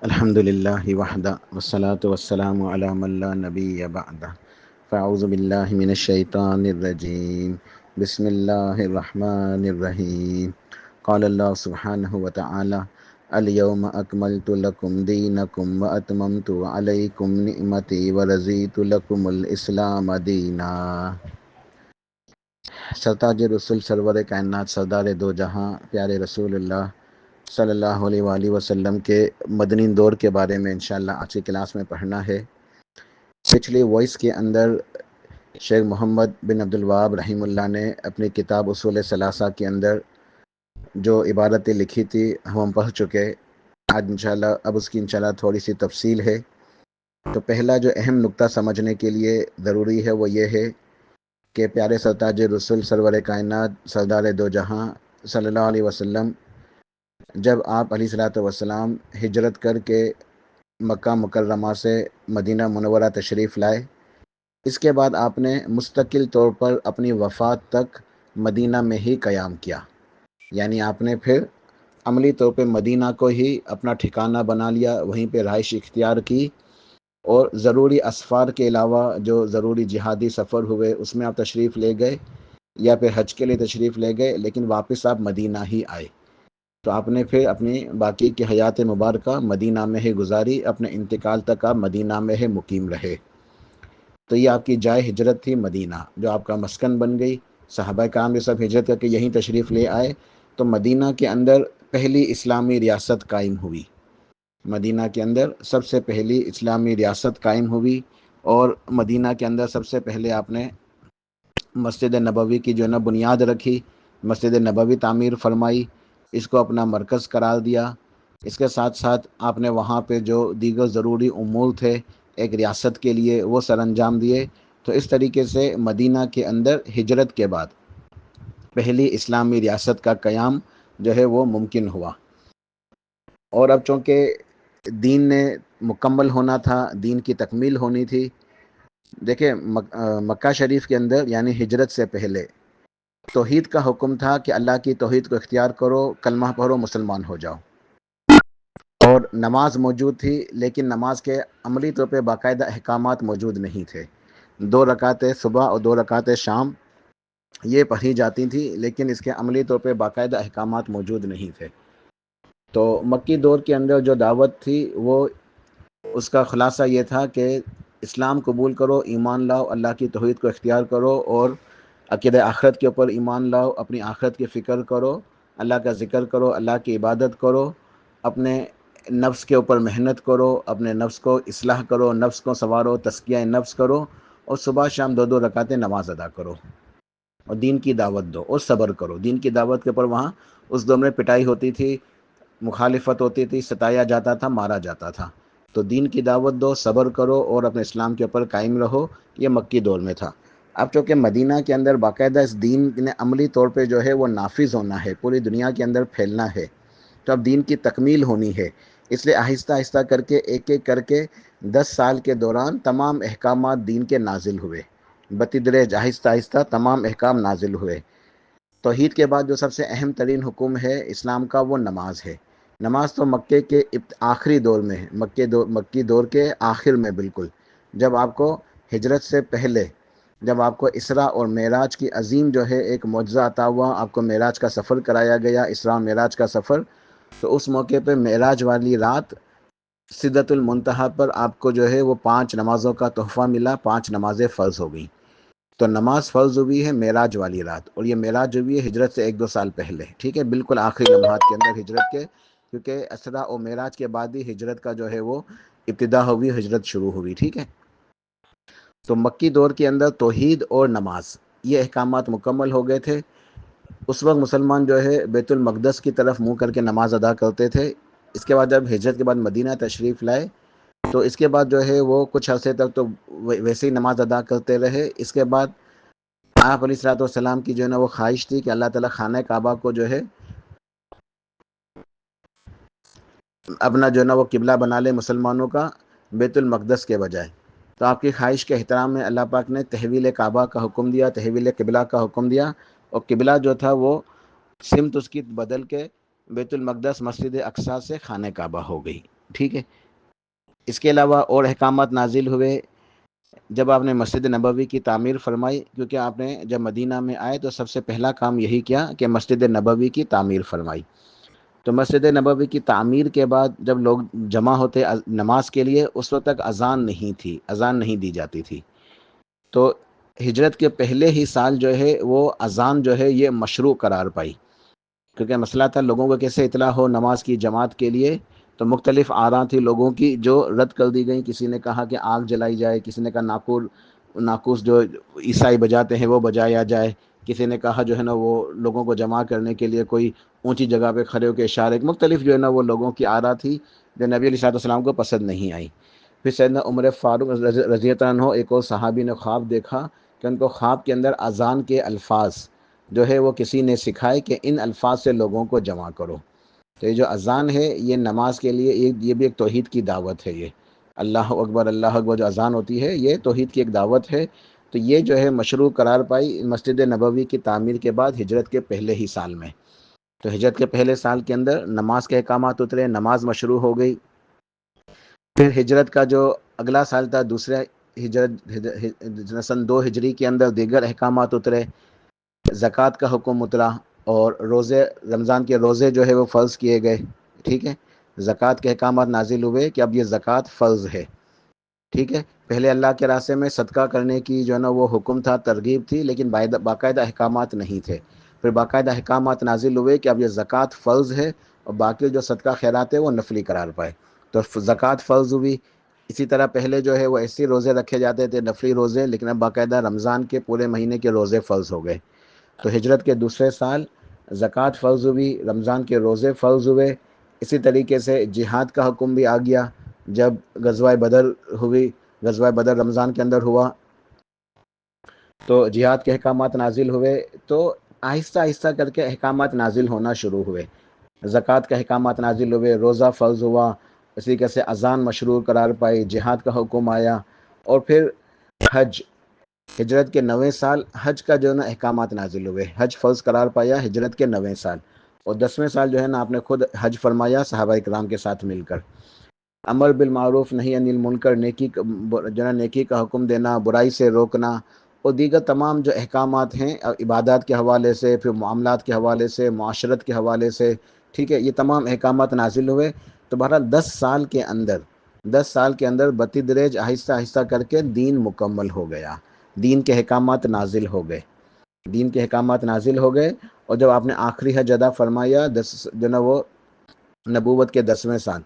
الحمد للہ وحدہ والصلاة والسلام علی من لا نبی بعدہ فاعوذ باللہ من الشیطان الرجیم بسم اللہ الرحمن الرحیم قال اللہ سبحانہ وتعالی الیوم اکملت لکم دینکم واتممت علیکم نعمتی ورضیت لکم الاسلام دینا۔ سرتاج رسول سرور کائنات سردار دو جہاں پیارے رسول اللہ صلی اللہ علیہ وآلہ وسلم کے مدنی دور کے بارے میں انشاءاللہ آج کی کلاس میں پڑھنا ہے۔ پچھلی وائس کے اندر شیخ محمد بن عبدالوہاب رحمہ اللہ نے اپنی کتاب اصول ثلاثہ کے اندر جو عبارتیں لکھی تھی ہم پڑھ چکے۔ آج انشاءاللہ اب اس کی انشاءاللہ تھوڑی سی تفصیل ہے۔ تو پہلا جو اہم نقطہ سمجھنے کے لیے ضروری ہے وہ یہ ہے کہ پیارے سرتاج رسول سرور کائنات سردار دو جہاں صلی اللہ علیہ وسلم جب آپ علیہ الصلوۃ والسلام ہجرت کر کے مکہ مکرمہ سے مدینہ منورہ تشریف لائے، اس کے بعد آپ نے مستقل طور پر اپنی وفات تک مدینہ میں ہی قیام کیا، یعنی آپ نے پھر عملی طور پہ مدینہ کو ہی اپنا ٹھکانہ بنا لیا، وہیں پہ رہائش اختیار کی، اور ضروری اسفار کے علاوہ جو ضروری جہادی سفر ہوئے اس میں آپ تشریف لے گئے یا پھر حج کے لیے تشریف لے گئے، لیکن واپس آپ مدینہ ہی آئے۔ تو آپ نے پھر اپنی باقی کی حیات مبارکہ مدینہ میں ہی گزاری، اپنے انتقال تک آپ مدینہ میں ہی مقیم رہے۔ تو یہ آپ کی جائے ہجرت تھی مدینہ، جو آپ کا مسکن بن گئی۔ صحابہ کرام یہ سب ہجرت کر کے یہیں تشریف لے آئے، تو مدینہ کے اندر پہلی اسلامی ریاست قائم ہوئی۔ مدینہ کے اندر سب سے پہلی اسلامی ریاست قائم ہوئی، اور مدینہ کے اندر سب سے پہلے آپ نے مسجد نبوی کی جو ہے نا بنیاد رکھی، مسجد نبوی تعمیر فرمائی، اس کو اپنا مرکز قرار دیا۔ اس کے ساتھ ساتھ آپ نے وہاں پہ جو دیگر ضروری امور تھے ایک ریاست کے لیے وہ سر انجام دیے۔ تو اس طریقے سے مدینہ کے اندر ہجرت کے بعد پہلی اسلامی ریاست کا قیام جو ہے وہ ممکن ہوا۔ اور اب چونکہ دین نے مکمل ہونا تھا، دین کی تکمیل ہونی تھی، دیکھیں مکہ شریف کے اندر یعنی ہجرت سے پہلے توحید کا حکم تھا کہ اللہ کی توحید کو اختیار کرو، کلمہ پڑھو، مسلمان ہو جاؤ، اور نماز موجود تھی، لیکن نماز کے عملی طور پہ باقاعدہ احکامات موجود نہیں تھے۔ 2 رکعتیں صبح اور 2 رکعتیں شام یہ پڑھی جاتی تھیں، لیکن اس کے عملی طور پہ باقاعدہ احکامات موجود نہیں تھے۔ تو مکی دور کے اندر جو دعوت تھی وہ اس کا خلاصہ یہ تھا کہ اسلام قبول کرو، ایمان لاؤ، اللہ کی توحید کو اختیار کرو، اور عقیدہ آخرت کے اوپر ایمان لاؤ، اپنی آخرت کی فکر کرو، اللہ کا ذکر کرو، اللہ کی عبادت کرو، اپنے نفس کے اوپر محنت کرو، اپنے نفس کو اصلاح کرو، نفس کو سنوارو، تزکیہ نفس کرو، اور صبح شام 2 رکعتیں نماز ادا کرو، اور دین کی دعوت دو اور صبر کرو۔ دین کی دعوت کے اوپر وہاں اس دور میں پٹائی ہوتی تھی، مخالفت ہوتی تھی، ستایا جاتا تھا، مارا جاتا تھا۔ تو دین کی دعوت دو، صبر کرو، اور اپنے اسلام کے اوپر قائم رہو۔ یہ مکی دور میں تھا۔ اب چونکہ مدینہ کے اندر باقاعدہ اس دین نے عملی طور پہ جو ہے وہ نافذ ہونا ہے، پوری دنیا کے اندر پھیلنا ہے، تو اب دین کی تکمیل ہونی ہے، اس لیے آہستہ آہستہ کر کے ایک ایک کر کے 10 سال کے دوران تمام احکامات دین کے نازل ہوئے، بتدریج آہستہ آہستہ تمام احکام نازل ہوئے۔ توحید کے بعد جو سب سے اہم ترین حکم ہے اسلام کا وہ نماز ہے۔ نماز تو مکے کے آخری دور میں ہے، مکی دور کے آخر میں، بالکل جب آپ کو ہجرت سے پہلے، جب آپ کو اسراء اور معراج کی عظیم جو ہے ایک معجزہ عطا ہوا، آپ کو معراج کا سفر کرایا گیا، اسراء معراج کا سفر، تو اس موقع پہ معراج والی رات سدرۃ المنتہا پر آپ کو جو ہے وہ 5 نمازوں کا تحفہ ملا، 5 نمازیں فرض ہو گئیں۔ تو نماز فرض ہوئی ہے معراج والی رات، اور یہ معراج ہوئی ہے ہجرت سے 1-2 سال پہلے، ٹھیک ہے، بالکل آخری لمحات کے اندر ہجرت کے، کیونکہ اسراء اور معراج کے بعد ہی ہجرت کا جو ہے وہ ابتدا ہوئی، ہجرت شروع ہوئی، ٹھیک ہے۔ تو مکی دور کے اندر توحید اور نماز یہ احکامات مکمل ہو گئے تھے۔ اس وقت مسلمان جو ہے بیت المقدس کی طرف منہ کر کے نماز ادا کرتے تھے۔ اس کے بعد جب ہجرت کے بعد مدینہ تشریف لائے تو اس کے بعد جو ہے وہ کچھ عرصے تک تو ویسے ہی نماز ادا کرتے رہے۔ اس کے بعد آپ علیہ الصلوۃ والسلام کی جو ہے نا وہ خواہش تھی کہ اللہ تعالیٰ خانہ کعبہ کو جو ہے اپنا جو ہے نا وہ قبلہ بنا لے مسلمانوں کا، بیت المقدس کے بجائے۔ تو آپ کی خواہش کے احترام میں اللہ پاک نے تحویل کعبہ کا حکم دیا، تحویل قبلہ کا حکم دیا، اور قبلہ جو تھا وہ سمت اس کی بدل کے بیت المقدس مسجد اقصی سے خانہ کعبہ ہو گئی۔ ٹھیک ہے. اس کے علاوہ اور احکامات نازل ہوئے جب آپ نے مسجد نبوی کی تعمیر فرمائی، کیونکہ آپ نے جب مدینہ میں آئے تو سب سے پہلا کام یہی کیا کہ مسجد نبوی کی تعمیر فرمائی. تو مسجد نبوی کی تعمیر کے بعد جب لوگ جمع ہوتے نماز کے لیے، اس وقت تک اذان نہیں تھی، اذان نہیں دی جاتی تھی. تو ہجرت کے پہلے ہی سال جو ہے وہ اذان جو ہے یہ مشروع قرار پائی، کیونکہ مسئلہ تھا لوگوں کو کیسے اطلاع ہو نماز کی جماعت کے لیے. تو مختلف آراء تھی لوگوں کی جو رد کر دی گئیں. کسی نے کہا کہ آگ جلائی جائے، کسی نے کہا ناقوس جو عیسائی بجاتے ہیں وہ بجایا جائے، کسی نے کہا جو ہے نا وہ لوگوں کو جمع کرنے کے لیے کوئی اونچی جگہ پہ کھڑے ہو کے اشارے. مختلف جو ہے نا وہ لوگوں کی آراء تھی جو نبی علیہ السلام کو پسند نہیں آئی. پھر سیدنا عمر فاروق رضی اللہ عنہ ایک اور صحابی نے خواب دیکھا کہ ان کو خواب کے اندر اذان کے الفاظ جو ہے وہ کسی نے سکھائے کہ ان الفاظ سے لوگوں کو جمع کرو. تو یہ جو اذان ہے یہ نماز کے لیے یہ بھی ایک توحید کی دعوت ہے. یہ اللہ اکبر جو اذان ہوتی ہے یہ توحید کی ایک دعوت ہے. تو یہ جو ہے مشروع قرار پائی مسجد نبوی کی تعمیر کے بعد ہجرت کے پہلے ہی سال میں. تو ہجرت کے پہلے سال کے اندر نماز کے احکامات اترے، نماز مشروع ہو گئی. پھر ہجرت کا جو اگلا سال تھا دوسرے ہجرت سن 2 ہجری کے اندر دیگر احکامات اترے. زکوٰۃ کا حکم اترا اور روزے رمضان کے روزے جو ہے وہ فرض کیے گئے. ٹھیک ہے، زکوٰۃ کے احکامات نازل ہوئے کہ اب یہ زکوٰۃ فرض ہے. ٹھیک ہے، پہلے اللہ کے راستے میں صدقہ کرنے کی جو ہے نا وہ حکم تھا، ترغیب تھی، لیکن باقاعدہ احکامات نہیں تھے. پھر باقاعدہ احکامات نازل ہوئے کہ اب یہ زکوٰۃ فرض ہے اور باقی جو صدقہ خیرات ہے وہ نفلی قرار پائے. تو زکوٰۃ فرض ہوئی. اسی طرح پہلے جو ہے وہ ایسے روزے رکھے جاتے تھے نفلی روزے، لیکن اب باقاعدہ رمضان کے پورے مہینے کے روزے فرض ہو گئے. تو ہجرت کے دوسرے سال زکوٰۃ فرض ہوئی، رمضان کے روزے فرض ہوئے. اسی طریقے سے جہاد کا حکم بھی آ گیا جب غزوہ بدر ہوئی. غزوہ بدر رمضان کے اندر ہوا تو جہاد کے احکامات نازل ہوئے. تو آہستہ آہستہ کر کے احکامات نازل ہونا شروع ہوئے. زکوٰۃ کے احکامات نازل ہوئے، روزہ فرض ہوا، اسی طریقے سے اذان مشروع قرار پائی، جہاد کا حکم آیا. اور پھر حج، ہجرت کے 9ویں سال حج کا جو ہے نا احکامات نازل ہوئے. حج فرض قرار پایا ہجرت کے 9ویں سال. اور 10ویں سال جو ہے نا آپ نے خود حج فرمایا صحابہ کرام کے ساتھ مل کر. امر بالمعروف نہی عن المنکر، نیکی کا حکم دینا، برائی سے روکنا، اور دیگر تمام جو احکامات ہیں عبادات کے حوالے سے، پھر معاملات کے حوالے سے، معاشرت کے حوالے سے. ٹھیک ہے، یہ تمام احکامات نازل ہوئے. تو بہرحال 10 سال کے اندر بتدریج آہستہ آہستہ کر کے دین مکمل ہو گیا. دین کے احکامات نازل ہو گئے. اور جب آپ نے آخری حج ادا فرمایا جو نا وہ نبوت کے 10ویں سال،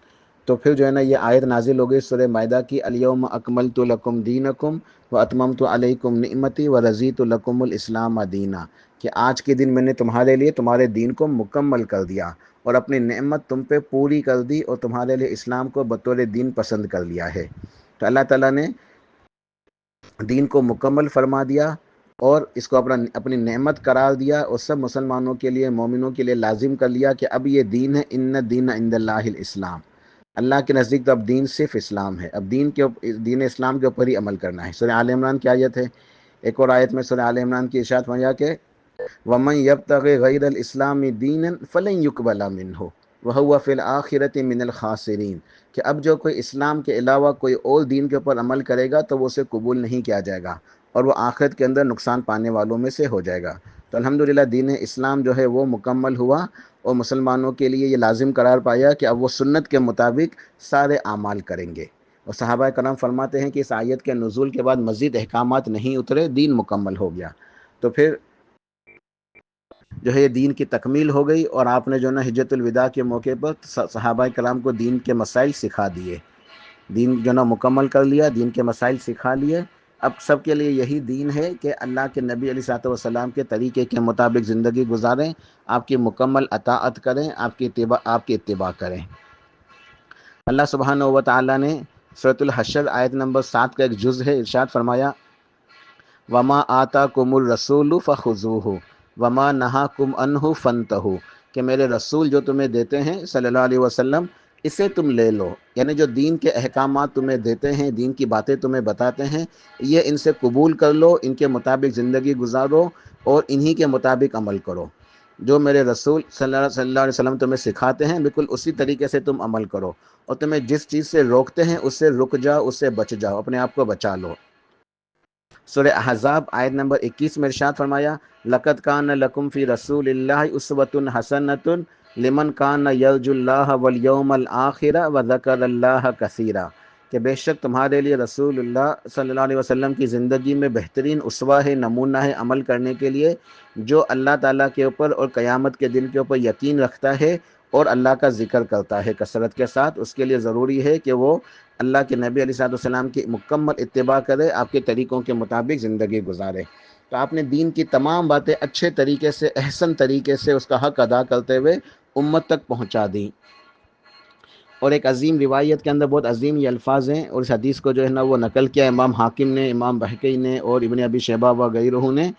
تو پھر جو ہے نا یہ آیت نازل ہو گئی سورہ مائدہ کی، الیوم اکملت لکم دینکم واتممت علیکم نعمتی ورضیت لکم الاسلام دینا، کہ آج کے دن میں نے تمہارے لیے تمہارے دین کو مکمل کر دیا اور اپنی نعمت تم پہ پوری کر دی اور تمہارے لیے اسلام کو بطور دین پسند کر لیا ہے. تو اللہ تعالیٰ نے دین کو مکمل فرما دیا اور اس کو اپنی نعمت قرار دیا اور سب مسلمانوں کے لیے، مومنوں کے لیے لازم کر لیا کہ اب یہ دین ہے. ان الدین عند اللہ الاسلام، اللہ کے نزدیک تو اب دین صرف اسلام ہے. اب دین اسلام کے اوپر ہی عمل کرنا ہے. سورہ آل عمران کی آیت ہے. ایک اور آیت میں سورہ آل عمران کی ارشاد فرمایا کہ وَمَن يَبْتَغِ غَيْرَ الْإِسْلَامِ دِينًا فَلَن يُقْبَلَ مِنْهُ وَهُوَ فِي الْآخِرَةِ مِنَ الْخَاسِرِينَ، کہ اب جو کوئی اسلام کے علاوہ کوئی اور دین کے اوپر عمل کرے گا تو وہ اسے قبول نہیں کیا جائے گا اور وہ آخرت کے اندر نقصان پانے والوں میں سے ہو جائے گا. تو الحمدللہ دین اسلام جو ہے وہ مکمل ہوا اور مسلمانوں کے لیے یہ لازم قرار پایا کہ اب وہ سنت کے مطابق سارے اعمال کریں گے. اور صحابہ کرام فرماتے ہیں کہ اس آیت کے نزول کے بعد مزید احکامات نہیں اترے، دین مکمل ہو گیا. تو پھر جو ہے یہ دین کی تکمیل ہو گئی اور آپ نے جو ہے نا حجۃ الوداع کے موقع پر صحابہ کرام کو دین کے مسائل سکھا دیے. دین جو نا مکمل کر لیا، دین کے مسائل سکھا لیے. اب سب کے لیے یہی دین ہے کہ اللہ کے نبی علیہ الصلوۃ والسلام کے طریقے کے مطابق زندگی گزاریں، آپ کی مکمل اطاعت کریں، آپ کی اتباع کریں. اللہ سبحانہ و تعالیٰ نے سورۃ الحشر آیت نمبر 7 کا ایک جز ہے، ارشاد فرمایا وَمَا آتَاكُمُ الرَّسُولُ فَخُذُوهُ وَمَا نَهَاكُمْ عَنْهُ فَانْتَهُوا، کہ میرے رسول جو تمہیں دیتے ہیں صلی اللہ علیہ وسلم اسے تم لے لو. یعنی جو دین کے احکامات تمہیں دیتے ہیں، دین کی باتیں تمہیں بتاتے ہیں، یہ ان سے قبول کر لو، ان کے مطابق زندگی گزارو اور انہی کے مطابق عمل کرو. جو میرے رسول صلی اللہ علیہ وسلم تمہیں سکھاتے ہیں بالکل اسی طریقے سے تم عمل کرو، اور تمہیں جس چیز سے روکتے ہیں اس سے رک جاؤ، اس سے بچ جاؤ، اپنے آپ کو بچا لو۔ سورہ احزاب آیت نمبر 21 میں ارشاد فرمایا، لَقَدْ كَانَ لَكُمْ فِي رَسُولِ اللَّهِ أُسْوَةٌ حَسَنَةٌ لِمَنْ كَانَ يَرْجُو اللَّهَ وَالْيَوْمَ الْآخِرَ وَذَكَرَ اللَّهَ كَثِيرًا، کہ بے شک تمہارے لیے رسول اللہ صلی اللہ علیہ وسلم کی زندگی میں بہترین اسوہ ہے، نمونہ ہے عمل کرنے کے لیے، جو اللہ تعالیٰ کے اوپر اور قیامت کے دن کے اوپر یقین رکھتا ہے اور اللہ کا ذکر کرتا ہے کثرت کے ساتھ۔ اس کے لیے ضروری ہے کہ وہ اللہ کے نبی علیہ السلام کی مکمل اتباع کرے، آپ کے طریقوں کے مطابق زندگی گزارے۔ تو آپ نے دین کی تمام باتیں اچھے طریقے سے، احسن طریقے سے اس کا حق ادا کرتے ہوئے امت تک پہنچا دیں۔ اور ایک عظیم روایت کے اندر بہت عظیم یہ الفاظ ہیں، اور اس حدیث کو جو ہے نا وہ نقل کیا امام حاکم نے، امام بہقی نے اور ابن ابی شیبہ و غیرہ نے،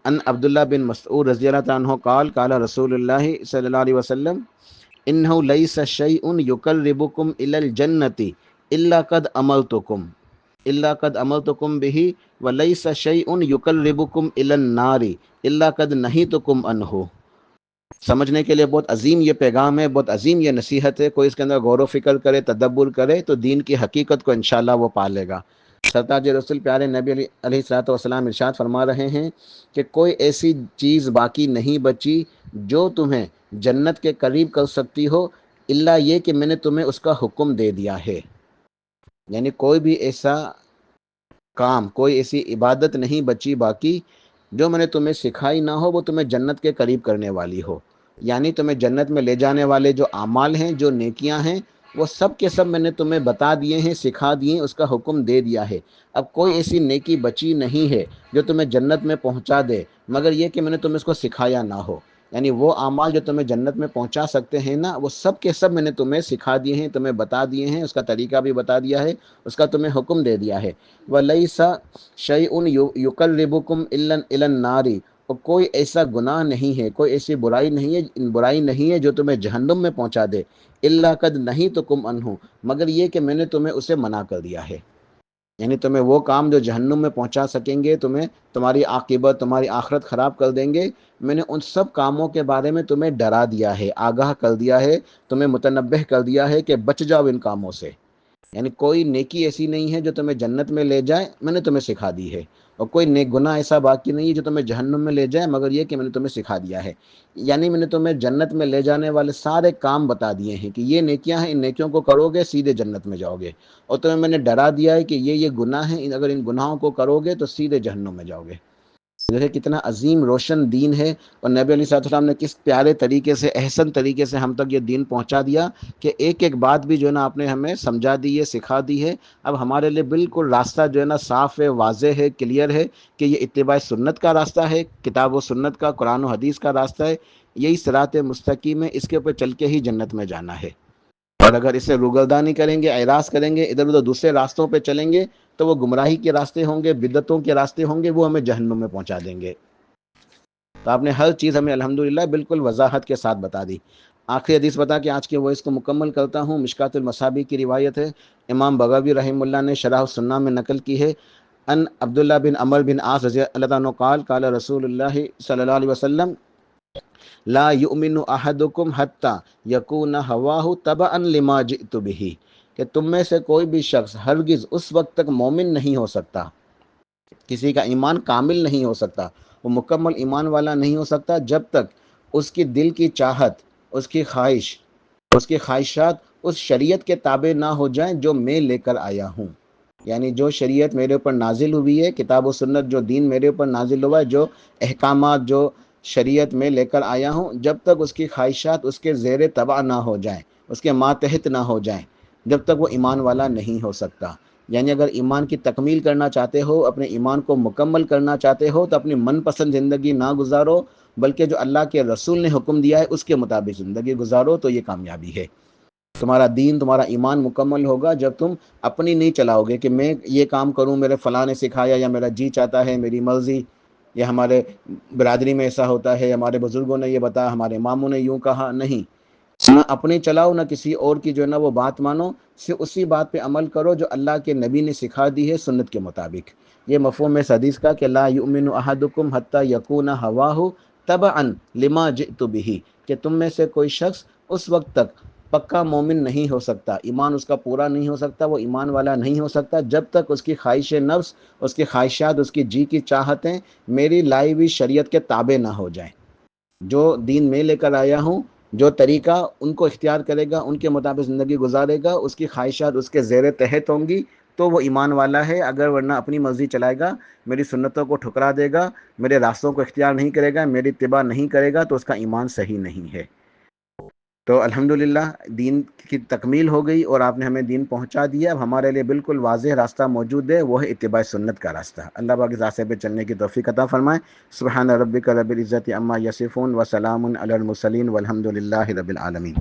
ان عبداللہ بن مسعود رضی اللہ تعالیٰ عنہ قال قال رسول اللہ صلی اللہ علیہ وسلم انہ لیس شیء یقربکم الی الجنۃ الا قد امرتکم بہ ولیس شیء یقربکم الی النار الا قد نہیتکم عنہ۔ سمجھنے کے لیے بہت عظیم یہ پیغام ہے، بہت عظیم یہ نصیحت ہے، کوئی اس کے اندر غور و فکر کرے، تدبر کرے تو دین کی حقیقت کو انشاءاللہ وہ پالے گا۔ سرتاج رسول پیارے نبی علیہ الصلوۃ والسلام ارشاد فرما رہے ہیں کہ کوئی ایسی چیز باقی نہیں بچی جو تمہیں جنت کے قریب کر سکتی ہو الا یہ کہ میں نے تمہیں اس کا حکم دے دیا ہے۔ یعنی کوئی بھی ایسا کام، کوئی ایسی عبادت نہیں بچی باقی جو میں نے تمہیں سکھائی نہ ہو، وہ تمہیں جنت کے قریب کرنے والی ہو۔ یعنی تمہیں جنت میں لے جانے والے جو اعمال ہیں، جو نیکیاں ہیں، وہ سب کے سب میں نے تمہیں بتا دیے ہیں، سکھا دیے ہیں، اس کا حکم دے دیا ہے۔ اب کوئی ایسی نیکی بچی نہیں ہے جو تمہیں جنت میں پہنچا دے مگر یہ کہ میں نے تمہیں اس کو سکھایا نہ ہو۔ یعنی وہ اعمال جو تمہیں جنت میں پہنچا سکتے ہیں نا، وہ سب کے سب میں نے تمہیں سکھا دیے ہیں، تمہیں بتا دیے ہیں، اس کا طریقہ بھی بتا دیا ہے، اس کا تمہیں حکم دے دیا ہے۔ وَلَيْسَ شَيْءٌ يُقَرِّبُكُمْ إِلَى النَّارِ، اور کوئی ایسا گناہ نہیں ہے، کوئی ایسی برائی نہیں ہے جو تمہیں جہنم میں پہنچا دے، إِلَّا قَدْ نَهِيتُكُمْ عَنْهُ، مگر یہ کہ میں نے تمہیں اسے منع کر دیا ہے۔ یعنی تمہیں وہ کام جو جہنم میں پہنچا سکیں گے، تمہیں تمہاری عاقبت، تمہاری آخرت خراب کر دیں گے، میں نے ان سب کاموں کے بارے میں تمہیں ڈرا دیا ہے، آگاہ کر دیا ہے، تمہیں متنبہ کر دیا ہے کہ بچ جاؤ ان کاموں سے۔ یعنی کوئی نیکی ایسی نہیں ہے جو تمہیں جنت میں لے جائے، میں نے تمہیں سکھا دی ہے، اور کوئی نیک گناہ ایسا باقی نہیں ہے جو تمہیں جہنم میں لے جائے مگر یہ کہ میں نے تمہیں سکھا دیا ہے۔ یعنی میں نے تمہیں جنت میں لے جانے والے سارے کام بتا دیے ہیں کہ یہ نیکیاں ہیں، ان نیکیوں کو کرو گے سیدھے جنت میں جاؤ گے، اور تمہیں میں نے ڈرا دیا ہے کہ یہ گناہ ہیں، اگر ان گناہوں کو کرو گے تو سیدھے جہنم میں جاؤ گے۔ دیکھیں کتنا عظیم روشن دین ہے، اور نبی علیہ السلام نے کس پیارے طریقے سے، احسن طریقے سے ہم تک یہ دین پہنچا دیا کہ ایک ایک بات بھی جو ہے نا آپ نے ہمیں سمجھا دی ہے، سکھا دی ہے۔ اب ہمارے لیے بالکل راستہ جو ہے نا صاف ہے، واضح ہے، کلیئر ہے کہ یہ اتباع سنت کا راستہ ہے، کتاب و سنت کا، قرآن و حدیث کا راستہ ہے، یہی صراط مستقیم ہے، اس کے اوپر چل کے ہی جنت میں جانا ہے۔ اور اگر اسے روگردانی کریں گے، اعراض کریں گے، ادھر ادھر دوسرے راستوں پہ چلیں گے تو وہ گمراہی کے راستے ہوں گے، بدعتوں کے راستے ہوں گے، وہ ہمیں جہنم میں پہنچا دیں گے۔ تو آپ نے ہر چیز ہمیں الحمدللہ بالکل وضاحت کے ساتھ بتا دی۔ آخری حدیث بتا کے آج کے وائس کو مکمل کرتا ہوں۔ مشکات المصابیح کی روایت ہے، امام بغوی رحمہ اللہ نے شرح السنہ میں نقل کی ہے، ان عبداللہ بن عمر بن عاص رضی اللہ عنہ قال قال رسول اللہ صلی اللہ علیہ وسلم لا یؤمن احدکم حتی یکون ہواہ تبعا لما جئت بہ، کہ تم میں سے کوئی بھی شخص ہرگز اس وقت تک مومن نہیں ہو سکتا، کسی کا ایمان کامل نہیں ہو سکتا، وہ مکمل ایمان والا نہیں ہو سکتا جب تک اس کی دل کی چاہت، اس کی خواہش، اس کی خواہشات اس شریعت کے تابع نہ ہو جائیں جو میں لے کر آیا ہوں۔ یعنی جو شریعت میرے اوپر نازل ہوئی ہے، کتاب و سنت، جو دین میرے اوپر نازل ہوا ہے، جو احکامات جو شریعت میں لے کر آیا ہوں، جب تک اس کی خواہشات اس کے زیر تبع نہ ہو جائیں، اس کے ماتحت نہ ہو جائیں، جب تک وہ ایمان والا نہیں ہو سکتا۔ یعنی اگر ایمان کی تکمیل کرنا چاہتے ہو، اپنے ایمان کو مکمل کرنا چاہتے ہو تو اپنی من پسند زندگی نہ گزارو، بلکہ جو اللہ کے رسول نے حکم دیا ہے اس کے مطابق زندگی گزارو، تو یہ کامیابی ہے۔ تمہارا دین، تمہارا ایمان مکمل ہوگا جب تم اپنی نہیں چلاؤ گے کہ میں یہ کام کروں، میرے فلاں نے سکھایا، یا میرا جی چاہتا ہے، میری مرضی، یا ہمارے برادری میں ایسا ہوتا ہے، ہمارے بزرگوں نے یہ بتایا، ہمارے اماموں نے یوں کہا۔ نہیں، نہ اپنی چلاؤ نہ کسی اور کی جو ہے نا وہ بات مانو، صرف اسی بات پہ عمل کرو جو اللہ کے نبی نے سکھا دی ہے سنت کے مطابق۔ یہ مفہوم ہے اس حدیث کا کہ لا یؤمن احدکم حتی یکون ہواہ تبعا لما جئت به، کہ تم میں سے کوئی شخص اس وقت تک پکا مومن نہیں ہو سکتا، ایمان اس کا پورا نہیں ہو سکتا، وہ ایمان والا نہیں ہو سکتا جب تک اس کی خواہش نفس، اس کی خواہشات، اس کی جی کی چاہتیں میری لائی ہوئی شریعت کے تابع نہ ہو جائیں۔ جو دین میں لے کر آیا ہوں، جو طریقہ ان کو اختیار کرے گا، ان کے مطابق زندگی گزارے گا، اس کی خواہشات اس کے زیر تحت ہوں گی تو وہ ایمان والا ہے، اگر ورنہ اپنی مرضی چلائے گا، میری سنتوں کو ٹھکرا دے گا، میرے راستوں کو اختیار نہیں کرے گا، میری اتباع نہیں کرے گا، تو اس کا ایمان صحیح نہیں ہے۔ تو الحمدللہ دین کی تکمیل ہو گئی اور آپ نے ہمیں دین پہنچا دیا، اب ہمارے لیے بالکل واضح راستہ موجود ہے، وہ ہے اتباع سنت کا راستہ۔ اللہ پاک اس راستے پہ چلنے کی توفیق عطا فرمائے۔ سبحان ربک رب العزت عما یصفون وسلام علی المرسلین والحمد للہ رب العالمین۔